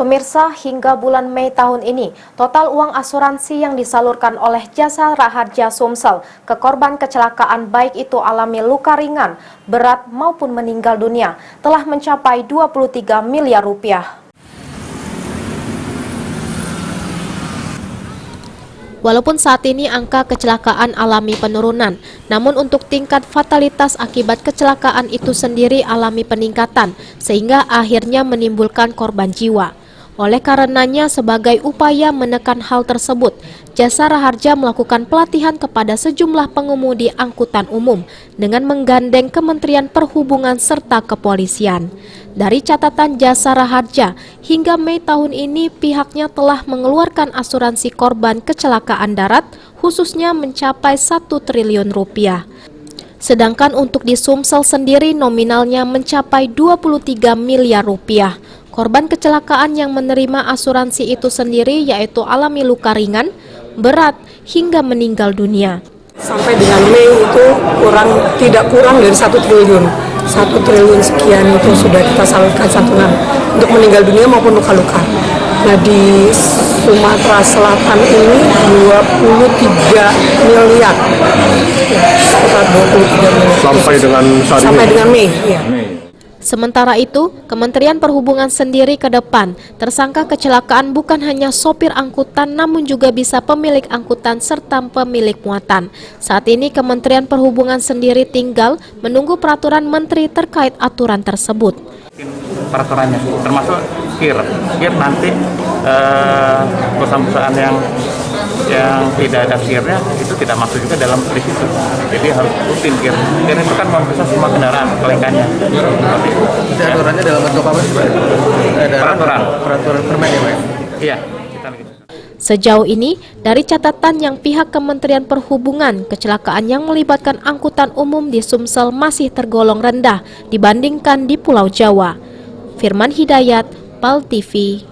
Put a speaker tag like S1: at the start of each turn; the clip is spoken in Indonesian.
S1: Pemirsa, hingga bulan Mei tahun ini, total uang asuransi yang disalurkan oleh Jasa Raharja Sumsel ke korban kecelakaan baik itu alami luka ringan, berat maupun meninggal dunia telah mencapai 23 miliar rupiah. Walaupun saat ini angka kecelakaan alami penurunan, namun untuk tingkat fatalitas akibat kecelakaan itu sendiri alami peningkatan, sehingga akhirnya menimbulkan korban jiwa. Oleh karenanya, sebagai upaya menekan hal tersebut, Jasa Raharja melakukan pelatihan kepada sejumlah pengemudi angkutan umum dengan menggandeng Kementerian Perhubungan serta kepolisian. Dari catatan Jasa Raharja, hingga Mei tahun ini pihaknya telah mengeluarkan asuransi korban kecelakaan darat khususnya mencapai 1 triliun rupiah. Sedangkan untuk di Sumsel sendiri nominalnya mencapai 23 miliar rupiah. Korban kecelakaan yang menerima asuransi itu sendiri yaitu alami luka ringan, berat, hingga meninggal dunia.
S2: Sampai dengan Mei itu tidak kurang dari 1 triliun. 1 triliun sekian itu sudah kita salurkan santunan untuk meninggal dunia maupun luka-luka. Nah, di Sumatera Selatan ini 23 miliar. Sekitar 23 miliar. Sampai dengan Mei. Ya.
S1: Sementara itu, Kementerian Perhubungan sendiri ke depan, tersangka kecelakaan bukan hanya sopir angkutan namun juga bisa pemilik angkutan serta pemilik muatan. Saat ini Kementerian Perhubungan sendiri tinggal menunggu peraturan menteri terkait aturan tersebut.
S3: Peraturannya termasuk KIR nanti perusahaan-perusahaan yang tidak ada KIR-nya itu tidak masuk juga dalam list itu. Jadi harus rutin KIR. KIR itu kan memeriksa semua kendaraan kelengkapannya.
S4: Itu aturannya dalam bentuk apa sih, Pak? Peraturan permen ya, Pak?
S3: Iya.
S1: Sejauh ini, dari catatan yang pihak Kementerian Perhubungan, kecelakaan yang melibatkan angkutan umum di Sumsel masih tergolong rendah dibandingkan di Pulau Jawa. Firman Hidayat, PAL TV.